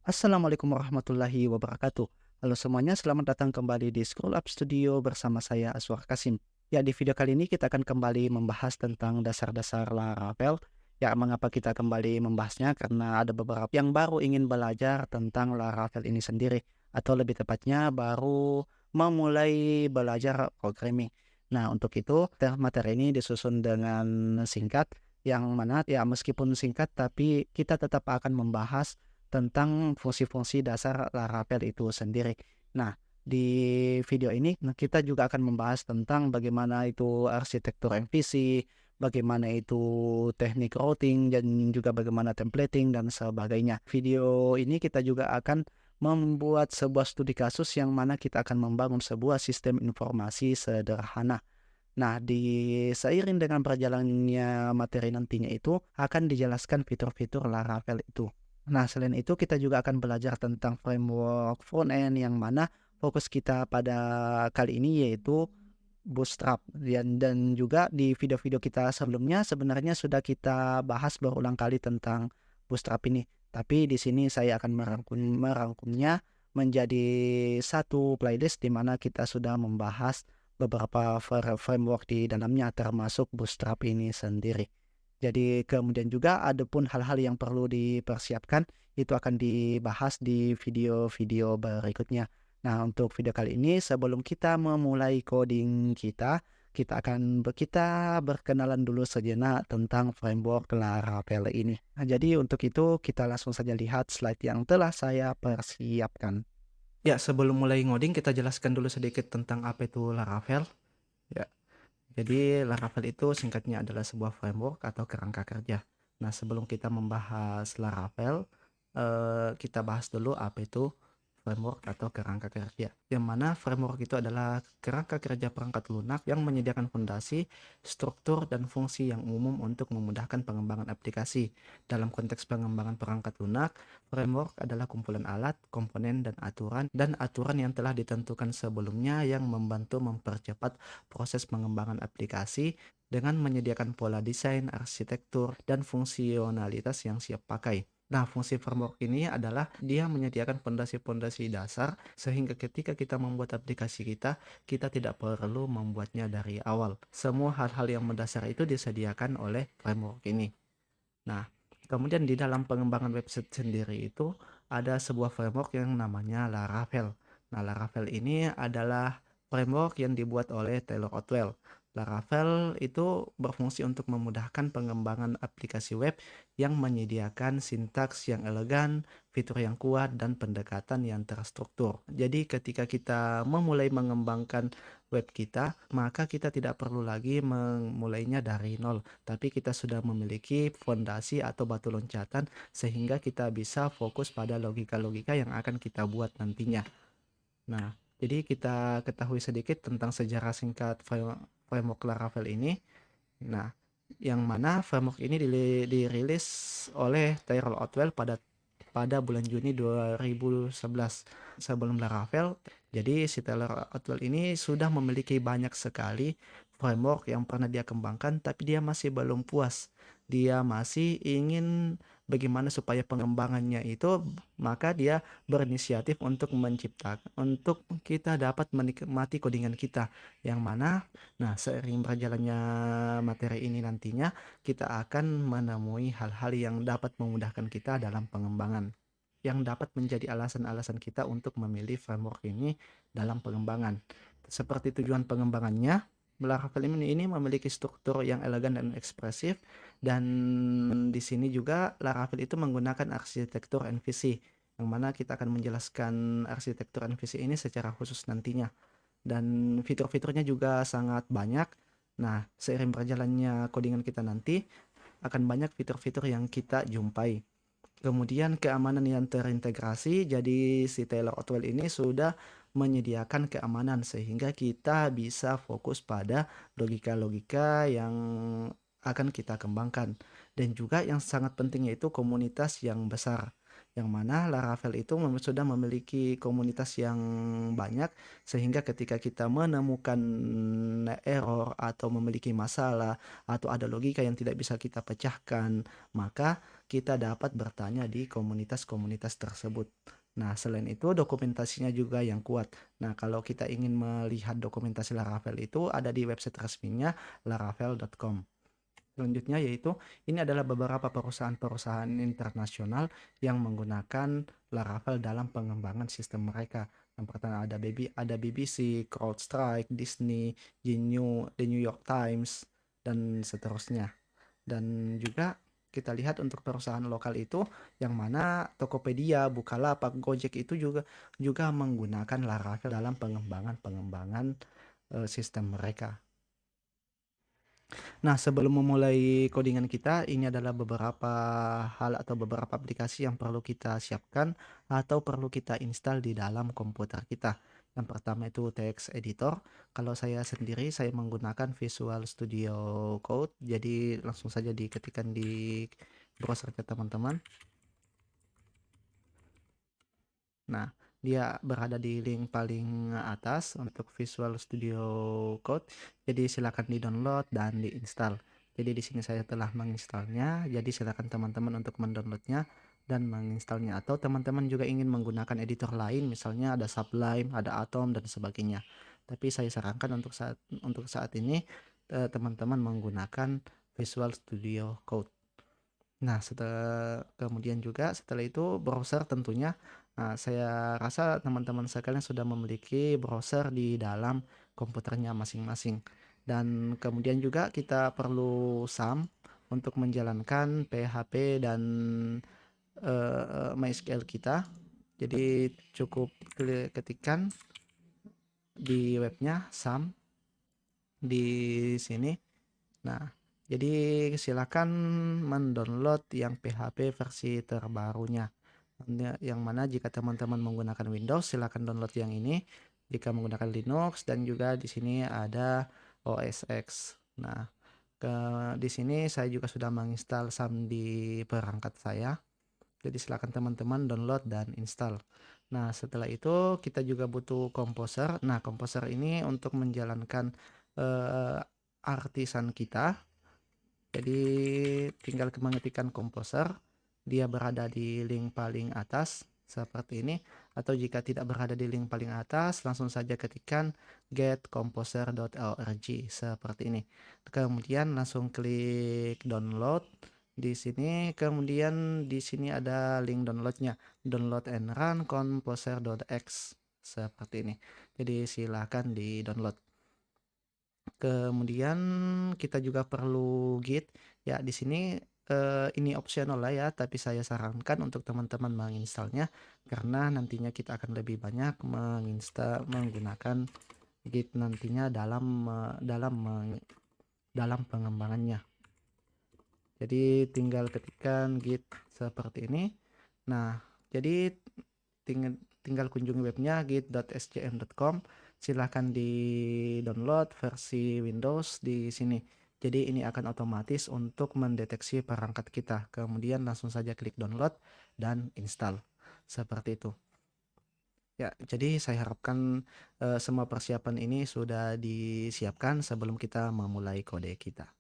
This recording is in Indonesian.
Assalamualaikum warahmatullahi wabarakatuh. Halo semuanya, selamat datang kembali di Scroll Up Studio bersama saya Aswar Kasim. Ya, di video kali ini kita akan kembali membahas tentang dasar-dasar Laravel. Ya, mengapa kita kembali membahasnya? Karena ada beberapa yang baru ingin belajar tentang Laravel ini sendiri, atau lebih tepatnya baru memulai belajar programming. Nah, untuk itu materi ini disusun dengan singkat, yang mana ya meskipun singkat tapi kita tetap akan membahas tentang fungsi-fungsi dasar Laravel itu sendiri. Nah, di video ini kita juga akan membahas tentang bagaimana itu arsitektur MVC, bagaimana itu teknik routing, dan juga bagaimana templating dan sebagainya. Video ini kita juga akan membuat sebuah studi kasus yang mana kita akan membangun sebuah sistem informasi sederhana. Nah, seiring dengan berjalannya materi nantinya itu, akan dijelaskan fitur-fitur Laravel itu. Nah, selain itu kita juga akan belajar tentang framework front-end yang mana fokus kita pada kali ini yaitu Bootstrap. Dan juga di video-video kita sebelumnya sebenarnya sudah kita bahas berulang kali tentang Bootstrap ini. Tapi di sini saya akan merangkumnya menjadi satu playlist di mana kita sudah membahas beberapa framework di dalamnya termasuk Bootstrap ini sendiri. Jadi kemudian juga ada pun hal-hal yang perlu dipersiapkan itu akan dibahas di video-video berikutnya. Nah, untuk video kali ini sebelum kita memulai coding kita, kita berkenalan dulu sejenak tentang framework Laravel ini. Nah, jadi untuk itu kita langsung saja lihat slide yang telah saya persiapkan. Ya, sebelum mulai ngoding kita jelaskan dulu sedikit tentang apa itu Laravel. Ya, jadi Laravel itu singkatnya adalah sebuah framework atau kerangka kerja. Nah, sebelum kita membahas Laravel, kita bahas dulu apa itu framework atau kerangka kerja. Yang mana framework itu adalah kerangka kerja perangkat lunak yang menyediakan fondasi, struktur, dan fungsi yang umum untuk memudahkan pengembangan aplikasi. Dalam konteks pengembangan perangkat lunak, framework adalah kumpulan alat, komponen, dan aturan yang telah ditentukan sebelumnya yang membantu mempercepat proses pengembangan aplikasi dengan menyediakan pola desain, arsitektur, dan fungsionalitas yang siap pakai. Nah, fungsi framework ini adalah dia menyediakan fondasi-fondasi dasar sehingga ketika kita membuat aplikasi kita, kita tidak perlu membuatnya dari awal. Semua hal-hal yang mendasar itu disediakan oleh framework ini. Nah, kemudian di dalam pengembangan website sendiri itu ada sebuah framework yang namanya Laravel. Nah, Laravel ini adalah framework yang dibuat oleh Taylor Otwell. Laravel itu berfungsi untuk memudahkan pengembangan aplikasi web yang menyediakan sintaks yang elegan, fitur yang kuat, dan pendekatan yang terstruktur. Jadi ketika kita memulai mengembangkan web kita, maka kita tidak perlu lagi memulainya dari nol, tapi kita sudah memiliki fondasi atau batu loncatan sehingga kita bisa fokus pada logika-logika yang akan kita buat nantinya. Nah, jadi kita ketahui sedikit tentang sejarah singkat framework Laravel ini. Nah, yang mana framework ini dirilis oleh Taylor Otwell pada bulan Juni 2011 sebelum Laravel. Jadi si Taylor Otwell ini sudah memiliki banyak sekali framework yang pernah dia kembangkan, tapi dia masih belum puas. Dia masih ingin bagaimana supaya pengembangannya itu, maka dia berinisiatif untuk kita dapat menikmati codingan kita. Yang mana, nah seiring berjalannya materi ini nantinya, kita akan menemui hal-hal yang dapat memudahkan kita dalam pengembangan, yang dapat menjadi alasan-alasan kita untuk memilih framework ini dalam pengembangan. Seperti tujuan pengembangannya, Laravel ini memiliki struktur yang elegan dan ekspresif, dan di sini juga Laravel itu menggunakan arsitektur MVC, yang mana kita akan menjelaskan arsitektur MVC ini secara khusus nantinya. Dan fitur-fiturnya juga sangat banyak. Nah, seiring berjalannya codingan kita nanti, akan banyak fitur-fitur yang kita jumpai. Kemudian keamanan yang terintegrasi, jadi si Taylor Otwell ini sudah menyediakan keamanan sehingga kita bisa fokus pada logika-logika yang akan kita kembangkan. Dan juga yang sangat penting yaitu komunitas yang besar, yang mana Laravel itu sudah memiliki komunitas yang banyak sehingga ketika kita menemukan error atau memiliki masalah atau ada logika yang tidak bisa kita pecahkan, maka kita dapat bertanya di komunitas-komunitas tersebut. Nah, selain itu dokumentasinya juga yang kuat. Nah, kalau kita ingin melihat dokumentasi Laravel itu ada di website resminya laravel.com. Selanjutnya yaitu ini adalah beberapa perusahaan-perusahaan internasional yang menggunakan Laravel dalam pengembangan sistem mereka. Yang pertama ada BBC, CrowdStrike, Disney, GNU, The New York Times, dan seterusnya. Dan juga kita lihat untuk perusahaan lokal itu yang mana Tokopedia, Bukalapak, Gojek itu juga menggunakan Laravel dalam pengembangan sistem mereka. Nah, sebelum memulai codingan kita, ini adalah beberapa hal atau beberapa aplikasi yang perlu kita siapkan atau perlu kita install di dalam komputer kita. Yang pertama itu text editor. Kalau saya sendiri, saya menggunakan Visual Studio Code. Jadi langsung saja diketikkan di browser ke teman-teman. Nah, dia berada di link paling atas untuk Visual Studio Code. Jadi silakan di-download dan di-install. Jadi di sini saya telah menginstalnya. Jadi silakan teman-teman untuk mendownloadnya dan menginstalnya. Atau teman-teman juga ingin menggunakan editor lain, misalnya ada Sublime, ada Atom dan sebagainya. Tapi saya sarankan untuk saat ini teman-teman menggunakan Visual Studio Code. Nah, kemudian juga setelah itu browser tentunya. Nah, saya rasa teman-teman sekalian sudah memiliki browser di dalam komputernya masing-masing. Dan kemudian juga kita perlu SAM untuk menjalankan PHP dan MySQL kita. Jadi cukup ketikkan di webnya SAM di sini. Nah, jadi silakan mendownload yang PHP versi terbarunya. Yang mana jika teman-teman menggunakan Windows, silakan download yang ini. Jika menggunakan Linux dan juga di sini ada OS X. Nah, di sini saya juga sudah menginstal SAM di perangkat saya. Jadi silakan teman-teman download dan install. Nah, setelah itu kita juga butuh Composer. Nah, Composer ini untuk menjalankan artisan kita. Jadi tinggal mengetikkan Composer, dia berada di link paling atas seperti ini, atau jika tidak berada di link paling atas langsung saja ketikkan getcomposer.org seperti ini. Kemudian langsung klik download di sini, kemudian di sini ada link downloadnya, download and run composer.x seperti ini. Jadi silahkan di download. Kemudian kita juga perlu Git. Ya, di sini ini opsional lah ya, tapi saya sarankan untuk teman-teman menginstalnya karena nantinya kita akan lebih banyak menggunakan Git nantinya dalam pengembangannya. Jadi tinggal ketikkan Git seperti ini. Nah, jadi tinggal kunjungi webnya git.scm.com. Silahkan di download versi Windows di sini. Jadi ini akan otomatis untuk mendeteksi perangkat kita. Kemudian langsung saja klik download dan install. Seperti itu. Ya, jadi saya harapkan semua persiapan ini sudah disiapkan sebelum kita memulai kode kita.